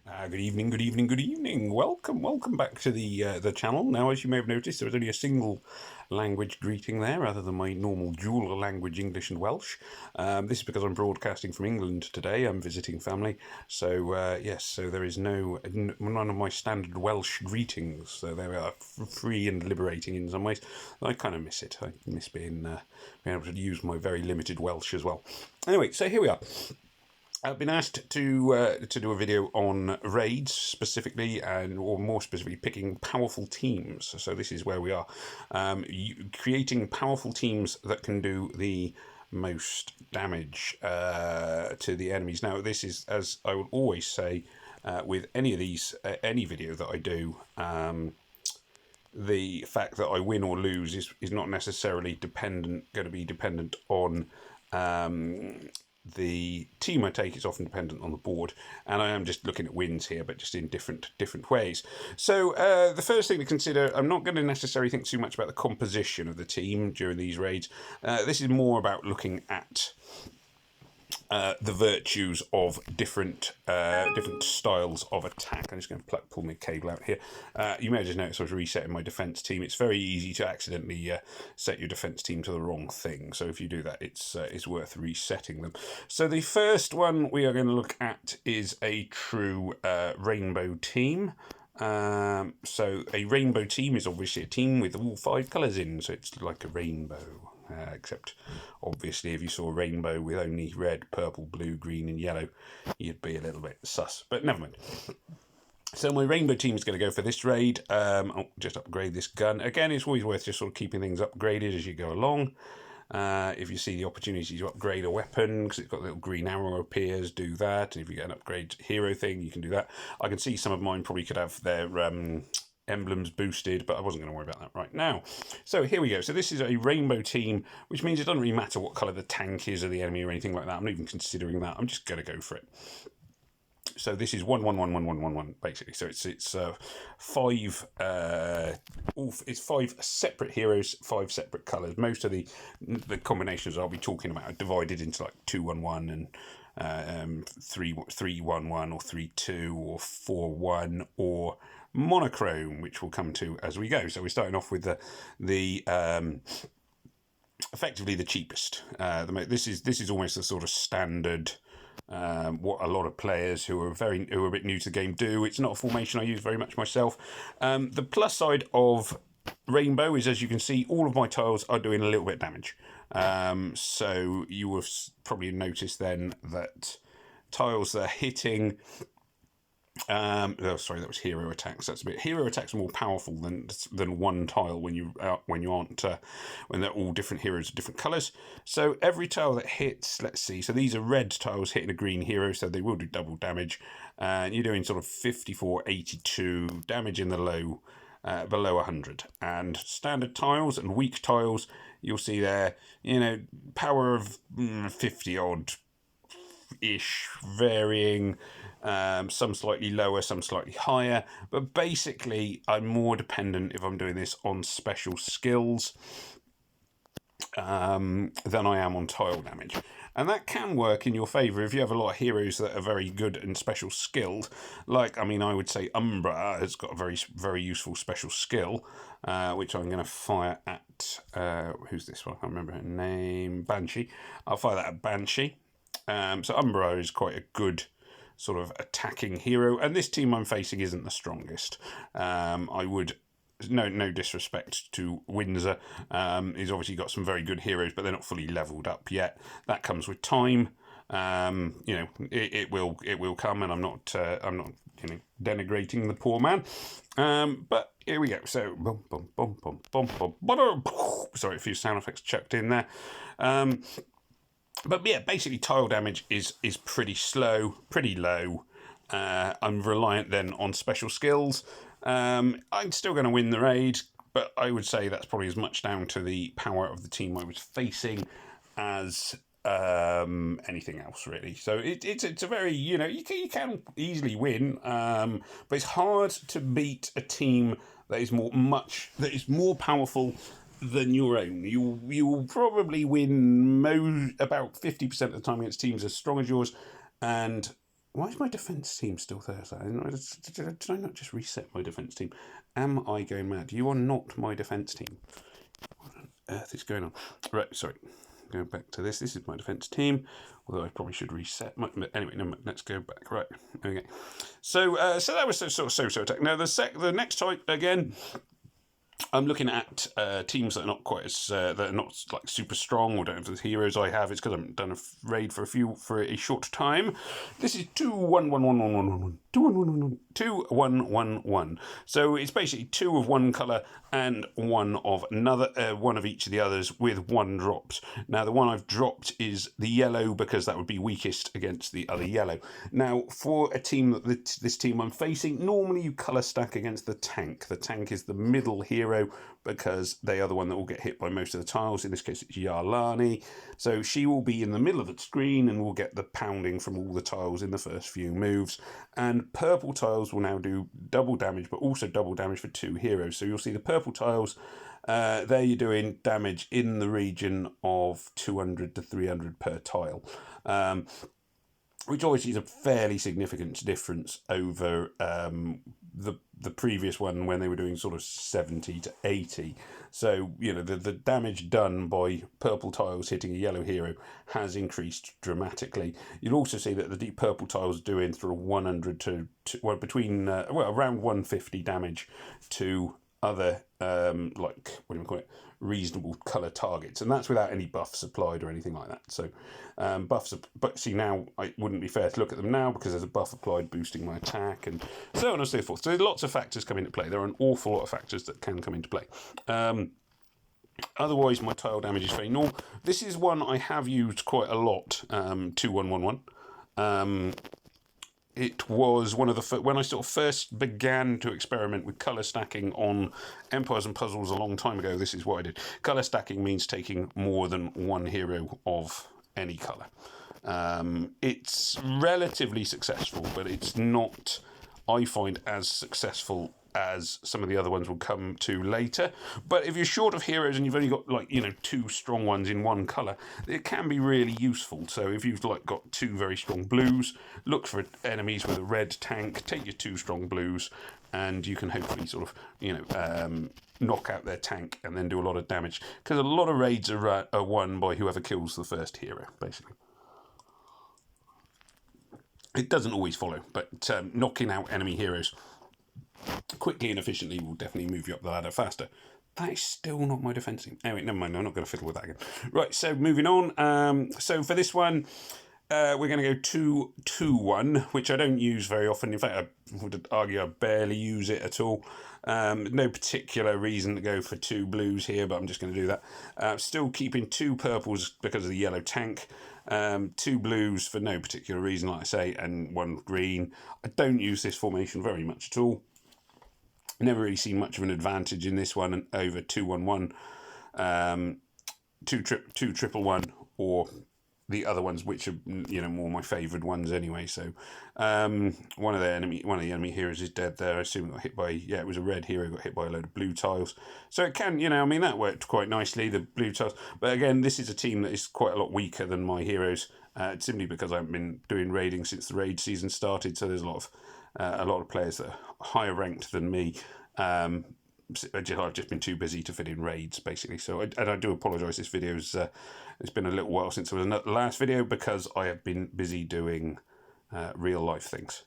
Good evening, good evening, good evening. Welcome back to the channel. Now, as you may have noticed, there was only a single language greeting there, other than my normal dual language, English and Welsh. This is because I'm broadcasting from England today. I'm visiting family, so yes, so there is none of my standard Welsh greetings. So they are free and liberating in some ways. I kind of miss it. I miss being able to use my very limited Welsh as well. Anyway, so here we are. I've been asked to do a video on raids specifically, or more specifically, picking powerful teams. So this is where we are, creating powerful teams that can do the most damage to the enemies. Now, this is, as I would always say, with any of these, any video that I do. The fact that I win or lose is not necessarily going to be dependent on the team I take. Is often dependent on the board, and I am just looking at wins here, but just in different ways. So the first thing to consider, I'm not going to necessarily think too much about the composition of the team during these raids. This is more about looking at the virtues of different styles of attack. I'm just going to pull my cable out here. You may have just noticed I was resetting my defense team. It's very easy to accidentally set your defense team to the wrong thing. So if you do that, it's worth resetting them. So the first one we are going to look at is a true rainbow team. So a rainbow team is obviously a team with all 5 colours in, so it's like a rainbow. Except, obviously, if you saw a rainbow with only red, purple, blue, green and yellow, you'd be a little bit sus. But never mind. So my rainbow team is going to go for this raid. I'll just upgrade this gun. Again, it's always worth just sort of keeping things upgraded as you go along. If you see the opportunity to upgrade a weapon, because it's got a little green arrow appears, do that. And if you get an upgrade hero thing, you can do that. I can see some of mine probably could have their emblems boosted, but I wasn't going to worry about that right now. So here we go. So this is a rainbow team, which means it doesn't really matter what colour the tank is or the enemy or anything like that. I'm not even considering that. I'm just going to go for it. So this is 1-1-1-1-1-1-1 basically. So it's 5 it's 5 separate heroes, 5 separate colours. Most of the combinations I'll be talking about are divided into like 2-1-1 and 3-1-1 or 3-2 or 4-1 or monochrome, which we'll come to as we go. So we're starting off with the effectively the cheapest. This is almost the sort of standard. What a lot of players who are a bit new to the game do. It's not a formation I use very much myself. The plus side of rainbow is, as you can see, all of my tiles are doing a little bit of damage. So you will probably notice then that tiles that are hitting. Oh, sorry, that was hero attacks. That's a bit. Hero attacks are more powerful than one tile when they're all different heroes of different colours. So every tile that hits, let's see. So these are red tiles hitting a green hero, so they will do double damage. And you're doing sort of 54, 82 damage in the low, below 100. And standard tiles and weak tiles, you'll see there, power of 50 odd ish, varying. Some slightly lower, some slightly higher, but basically I'm more dependent, if I'm doing this, on special skills than I am on tile damage. And that can work in your favour if you have a lot of heroes that are very good and special skilled. Like, I would say Umbra has got a very, very useful special skill, which I'm going to fire at, who's this one? I can't remember her name. Banshee. I'll fire that at Banshee. So Umbra is quite a good sort of attacking hero, and this team I'm facing isn't the strongest. I would no disrespect to Windsor. He's obviously got some very good heroes, but they're not fully leveled up yet. That comes with time. It will come, and I'm not denigrating the poor man. But here we go. So sorry, a few sound effects chucked in there. But yeah, basically tile damage is pretty slow, pretty low. I'm reliant then on special skills. I'm still going to win the raid, but I would say that's probably as much down to the power of the team I was facing as anything else, really. So it's a very, you can easily win, but it's hard to beat a team that is more powerful than your own. You will probably win about 50% of the time against teams as strong as yours, and Why is my defence team still there? Did I not just reset my defence team? Am I going mad? You are not my defence team. What on earth is going on? Right, sorry. Going back to this. This is my defence team. Although I probably should reset my... Anyway, no, let's go back. Right, okay. So that was sort of so-so attack. Now, the next type, again... I'm looking at teams that are not quite as that are not like super strong or don't have the heroes I have. It's because I haven't done a raid for a short time. This is 2-1-1-1-1-1-1. 2-1-1-1-1. 2-1-1-1. So it's basically 2 of one colour and 1 of another, 1 of each of the others with 1 dropped. Now the one I've dropped is the yellow because that would be weakest against the other yellow. Now for a team this team I'm facing, normally you colour stack against the tank. The tank is the middle hero because they are the one that will get hit by most of the tiles. In this case, it's Yarlani. So she will be in the middle of the screen and will get the pounding from all the tiles in the first few moves. And purple tiles will now do double damage, but also double damage for 2 heroes. So you'll see the purple tiles, there you're doing damage in the region of 200 to 300 per tile. Which obviously is a fairly significant difference over the previous one when they were doing sort of 70 to 80. So, you know, the damage done by purple tiles hitting a yellow hero has increased dramatically. You'll also see that the deep purple tiles doing sort of 100 to between, around 150 damage to other, reasonable colour targets, and that's without any buffs applied or anything like that. So buffs, but see now it wouldn't be fair to look at them now because there's a buff applied boosting my attack and so on and so forth. So there's lots of factors come into play. There are an awful lot of factors that can come into play. Otherwise, my tile damage is very normal. This is one I have used quite a lot. 2-1-1-1. It was one of the when I sort of first began to experiment with colour stacking on Empires and Puzzles a long time ago. This is what I did. Colour stacking means taking more than 1 hero of any colour. It's relatively successful, but it's not, I find, as successful as some of the other ones will come to later. But if you're short of heroes and you've only got 2 strong ones in 1 colour, it can be really useful. So if you've got 2 very strong blues, look for enemies with a red tank, take your 2 strong blues, and you can hopefully sort of knock out their tank and then do a lot of damage. Because a lot of raids are won by whoever kills the first hero, basically. It doesn't always follow, but knocking out enemy heroes quickly and efficiently will definitely move you up the ladder faster. That is still not my defence team. Anyway, never mind, I'm not going to fiddle with that again. Right, so moving on. So for this one, we're going to go 2-2-1, which I don't use very often. In fact, I would argue I barely use it at all. No particular reason to go for 2 blues here, but I'm just going to do that. Still keeping 2 purples because of the yellow tank. 2 blues for no particular reason, like I say, and 1 green. I don't use this formation very much at all. Never really seen much of an advantage in this one over 2-1-1, 2-1-1, or the other ones, which are more my favoured ones anyway. So one of the enemy heroes is dead there. I assume it got hit by it was a red hero, got hit by a load of blue tiles. So it can that worked quite nicely, the blue tiles. But again, this is a team that is quite a lot weaker than my heroes, simply because I haven't been doing raiding since the raid season started. So there's a lot of players that are higher ranked than me. I've just been too busy to fit in raids, basically. So I do apologise. This video's it's been a little while since there was the last video because I have been busy doing real life things.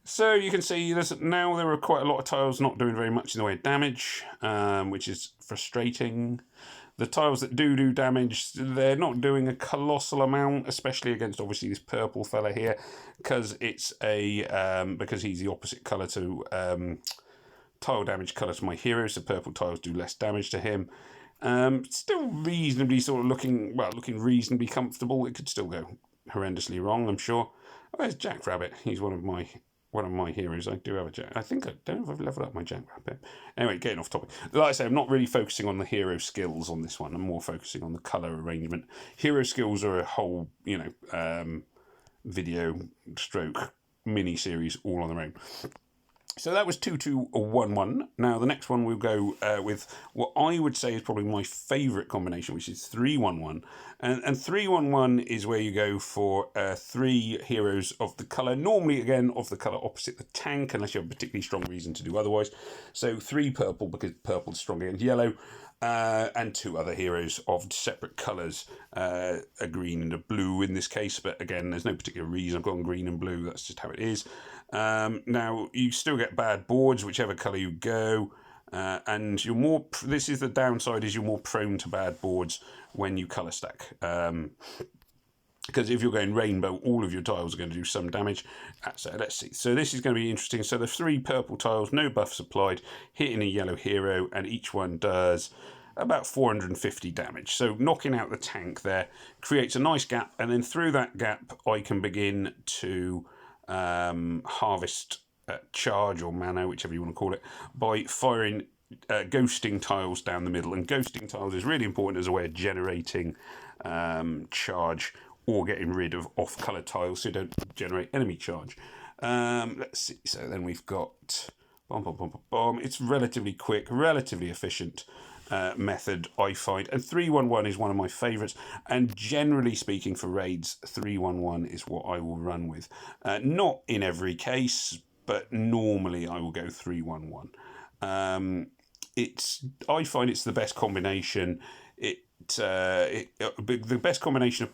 So you can see now there are quite a lot of tiles not doing very much in the way of damage, which is frustrating. The tiles that do damage, they're not doing a colossal amount, especially against obviously this purple fella here, because it's because he's the opposite colour to tile damage colour to my hero, so purple tiles do less damage to him. Still reasonably sort of looking reasonably comfortable. It could still go horrendously wrong, I'm sure. Oh, there's Jackrabbit. He's one of my heroes. I do have a Jack. I don't know if I've leveled up my Jackrabbit. Anyway, getting off topic. Like I say, I'm not really focusing on the hero skills on this one. I'm more focusing on the colour arrangement. Hero skills are a whole, video stroke mini series all on their own. So that was 2-2-1-1. Now the next one we'll go with what I would say is probably my favourite combination, which is 3-1-1. And 3-1-1 is where you go for 3 heroes of the colour, normally again of the colour opposite the tank, unless you have a particularly strong reason to do otherwise. So 3 purple, because purple is strong against yellow, and 2 other heroes of separate colours, a green and a blue in this case, but again, there's no particular reason I've gone green and blue, that's just how it is. Now, you still get bad boards, whichever colour you go, and you're more, this is the downside, is you're more prone to bad boards when you colour stack. Because if you're going rainbow, all of your tiles are going to do some damage. So let's see. So this is going to be interesting. So the 3 purple tiles, no buffs applied, hitting a yellow hero, and each one does about 450 damage. So knocking out the tank there creates a nice gap, and then through that gap, I can begin to harvest charge or mana, whichever you want to call it, by firing ghosting tiles down the middle. And ghosting tiles is really important as a way of generating charge or getting rid of off-colour tiles so you don't generate enemy charge. Let's see. So then we've got bomb, bomb, bomb, bomb. It's relatively quick, relatively efficient method, I find. And 3-1-1 is one of my favourites. And generally speaking, for raids, 3-1-1 is what I will run with. Not in every case, but normally I will go 3-1-1. I find it's the best combination. The best combination of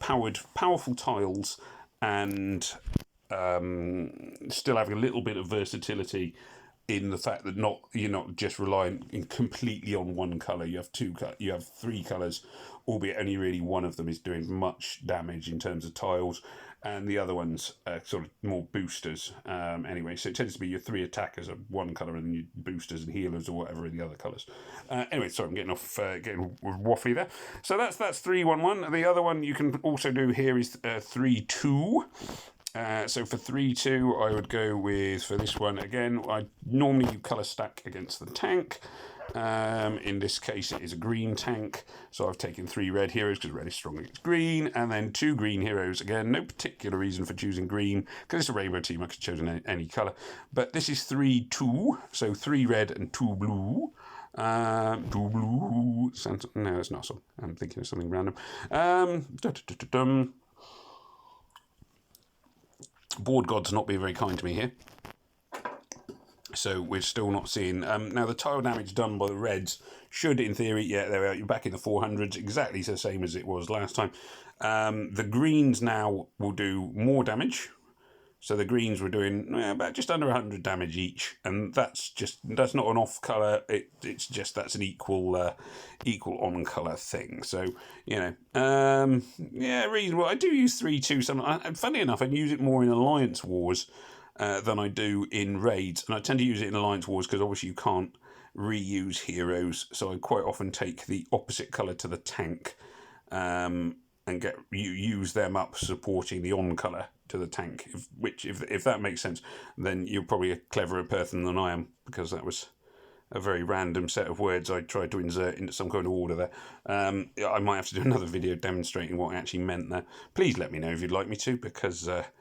powerful tiles and still having a little bit of versatility in the fact that you're not just relying completely on one colour. You have 3 colours, albeit only really one of them is doing much damage in terms of tiles, and the other ones are sort of more boosters. Anyway, so it tends to be your 3 attackers are one colour and your boosters and healers or whatever are the other colours. Anyway, sorry, I'm getting waffly there. So that's 3-1-1. The other one you can also do here is 3-2. So for 3-2, I would go with, for this one, again, I normally colour stack against the tank. In this case, it is a green tank, so I've taken 3 red heroes because red is strong against green, and then 2 green heroes. Again, no particular reason for choosing green because it's a rainbow team. I could have chosen any colour, but this is 3-2, so 3 red and 2 blue. 2 blue. No, it's not so. I'm thinking of something random. Board God's not being very kind to me here. So we're still not seeing... now, the tile damage done by the reds should, in theory... Yeah, there we are. You're back in the 400s. Exactly the same as it was last time. The greens now will do more damage. So the greens were doing about just under 100 damage each. And that's not an off-colour. It's just that's an equal on-colour thing. So, yeah, reasonable. I do use 3-2 sometimes. Funny enough, I use it more in Alliance Wars than I do in raids, and I tend to use it in Alliance Wars because obviously you can't reuse heroes, so I quite often take the opposite colour to the tank and use them up supporting the on colour to the tank, if that makes sense. Then you're probably a cleverer person than I am, because that was a very random set of words I tried to insert into some kind of order there. I might have to do another video demonstrating what I actually meant there. Please let me know if you'd like me to, because that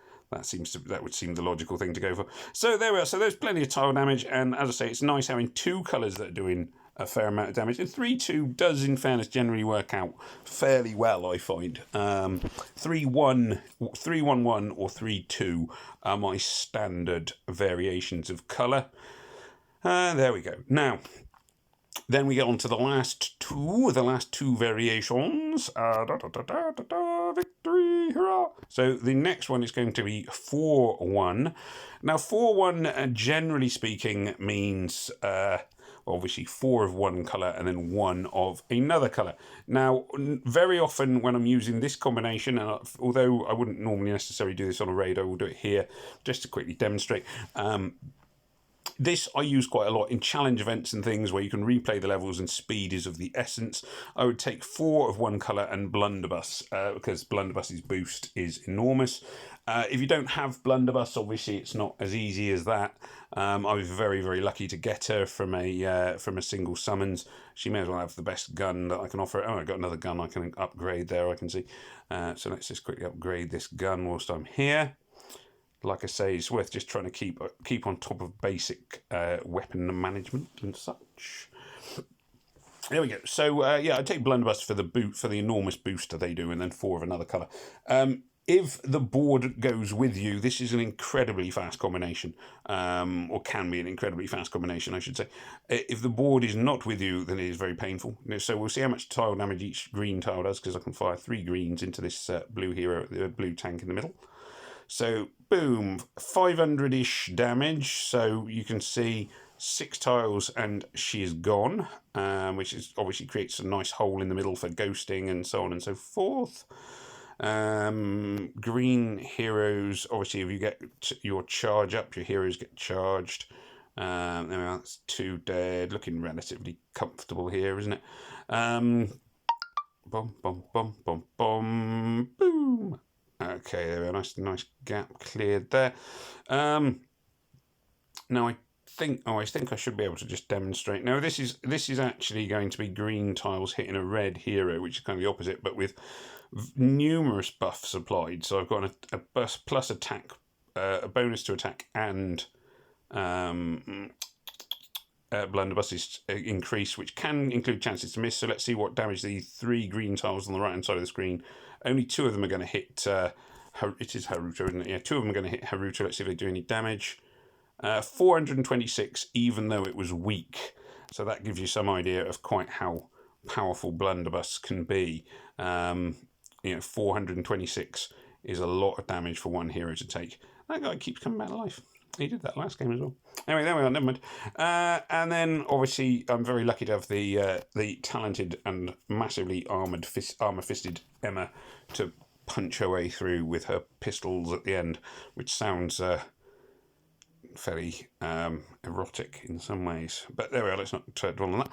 would seem the logical thing to go for. So there we are. So there's plenty of tile damage, and as I say, it's nice having 2 colours that are doing a fair amount of damage. And 3-2 does, in fairness, generally work out fairly well, I find. 3-1, 3-1-1 or 3-2 are my standard variations of colour. There we go. Now, then we get on to the last two variations. Victory, hurrah! So the next one is going to be 4-1. Now, 4-1, generally speaking, means obviously 4 of one colour and then 1 of another colour. Now, very often when I'm using this combination, and although I wouldn't normally necessarily do this on a raid, I will do it here just to quickly demonstrate. This I use quite a lot in challenge events and things where you can replay the levels and speed is of the essence. I would take 4 of one colour and Blunderbuss, because Blunderbuss's boost is enormous. If you don't have Blunderbuss, obviously it's not as easy as that. I was very, very lucky to get her from a single summons. She may as well have the best gun that I can offer. Oh, I got another gun I can upgrade there, I can see. So let's just quickly upgrade this gun whilst I'm here. like I say, it's worth just trying to keep on top of basic weapon management and such. There we go. So yeah, I take Blunderbuss for the enormous booster they do, and then 4 of another colour. If the board goes with you, this is an incredibly fast combination, or can be an incredibly fast combination, I should say. If the board is not with you, then it is very painful. So we'll see how much tile damage each green tile does, because I can fire 3 greens into this blue hero, the blue tank in the middle. So, boom, 500-ish damage. So you can see 6 tiles and she is gone, which is obviously creates a nice hole in the middle for ghosting and so on and so forth. Green heroes, obviously, if you get your charge up, your heroes get charged. That's 2 dead, looking relatively comfortable here, isn't it? Boom, boom, boom, boom, boom, boom. Okay, there we are. Nice gap cleared there. Now I think I should be able to just demonstrate. Now this is actually going to be green tiles hitting a red hero, which is kind of the opposite, but with numerous buffs applied. So I've got a plus attack, a bonus to attack, and Blunderbuss's increase, which can include chances to miss. So let's see what damage the 3 green tiles on the right hand side of the screen. Only 2 of them are going to hit. It is Haruto, isn't it? Yeah, 2 of them are going to hit Haruto. Let's see if they do any damage. 426, even though it was weak. So that gives you some idea of quite how powerful Blunderbuss can be. 426 is a lot of damage for one hero to take. That guy keeps coming back to life. He did that last game as well. Anyway, there we are, never mind. And then, obviously, I'm very lucky to have the talented and massively armour-fisted Emma to punch her way through with her pistols at the end, which sounds very erotic in some ways. But there we are, let's not dwell on that.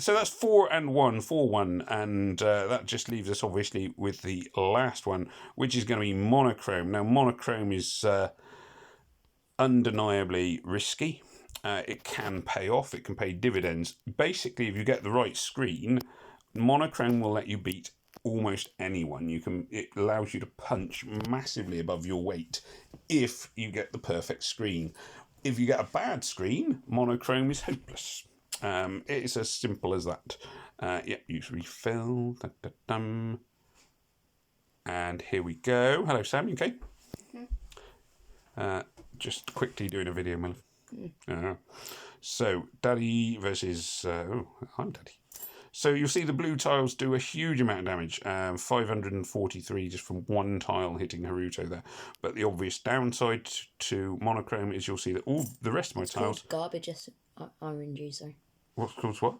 So that's 4 and 1, 4-1, and that just leaves us, obviously, with the last one, which is going to be Monochrome. Now, Monochrome is undeniably risky. It can pay off. It can pay dividends. Basically, if you get the right screen, Monochrome will let you beat almost anyone. It allows you to punch massively above your weight if you get the perfect screen. If you get a bad screen, Monochrome is hopeless. It's as simple as that. Use refill. And here we go. Hello, Sam. You okay? Just quickly doing a video, my love. So, Daddy versus... I'm Daddy. So you'll see the blue tiles do a huge amount of damage. 543 just from one tile hitting Haruto there. But the obvious downside to Monochrome is you'll see that all the rest of my tiles... Garbage RNG, sorry. What's called what?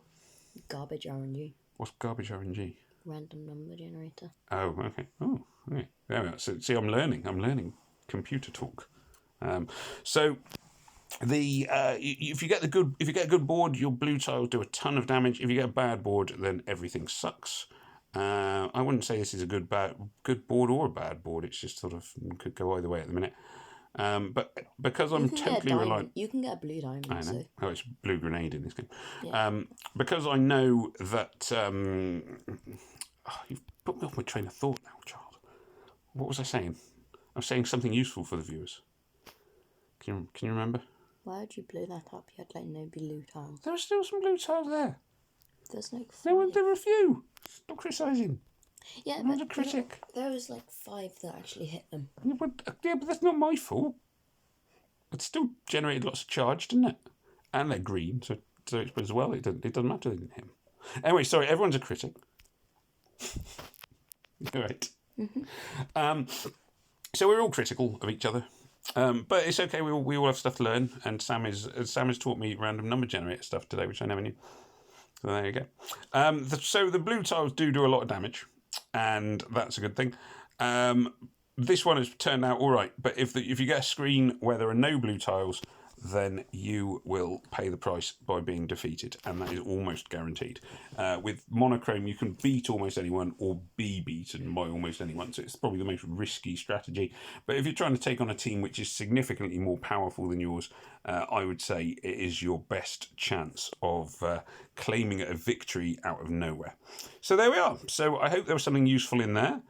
Garbage RNG. What's garbage RNG? Random number generator. Oh, okay. Oh, okay. There we are. So, see, I'm learning computer talk. So if you get a good board, your blue tiles do a ton of damage. If you get a bad board, then everything sucks. I wouldn't say this is a good board or a bad board. It's just sort of could go either way at the minute. But because I'm totally reliant, you can get a blue diamond. I know. So. Oh, it's blue grenade in this game. Yeah. Because I know that you've put me off my train of thought now, child. What was I saying? I was saying something useful for the viewers. Can you remember? Why would you blow that up? You had like no blue tiles. There were still some blue tiles there. There's like 5. There were a few. Stop criticising. Yeah, I'm not a critic. There was like 5 that actually hit them. Yeah, but that's not my fault. It still generated lots of charge, didn't it? And they're green, so as well, it doesn't matter they didn't hit him. Anyway, sorry, everyone's a critic. All right. Mm-hmm. So we're all critical of each other. But it's okay. We all have stuff to learn, and Sam has taught me random number generator stuff today, which I never knew. So there you go. So the blue tiles do a lot of damage, and that's a good thing. This one has turned out all right, but if you get a screen where there are no blue tiles, then you will pay the price by being defeated, and that is almost guaranteed. With Monochrome, you can beat almost anyone or be beaten by almost anyone, so it's probably the most risky strategy. But if you're trying to take on a team which is significantly more powerful than yours, I would say it is your best chance of claiming a victory out of nowhere. So there we are. So I hope there was something useful in there.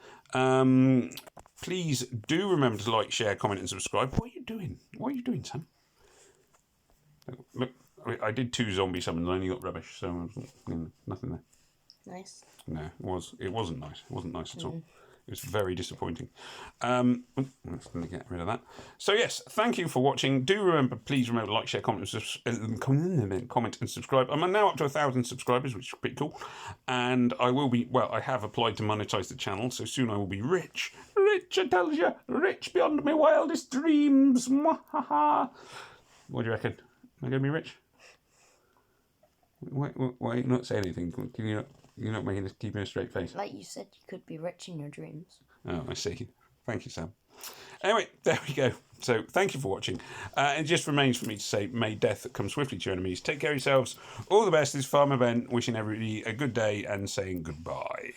please do remember to like, share, comment, and subscribe. What are you doing? What are you doing, Sam? Look, I did 2 zombie summons. I only got rubbish, so nothing there. Nice. No, it wasn't nice. It wasn't nice at all. It was very disappointing. Let's get rid of that. So yes, thank you for watching. Do remember, please remember to like, share, comment, and subscribe. I'm now up to 1,000 subscribers, which is pretty cool. And I will be, well, I have applied to monetize the channel, so soon I will be rich. Rich, I tell you, rich beyond my wildest dreams. What do you reckon? Am I going to be rich? Why are you not saying anything? Can you not? You're not keeping a straight face. Like you said, you could be rich in your dreams. Oh, I see. Thank you, Sam. Anyway, there we go. So, thank you for watching. It just remains for me to say, may death come swiftly to your enemies. Take care of yourselves. All the best. This is Farmer Ben, wishing everybody a good day and saying goodbye.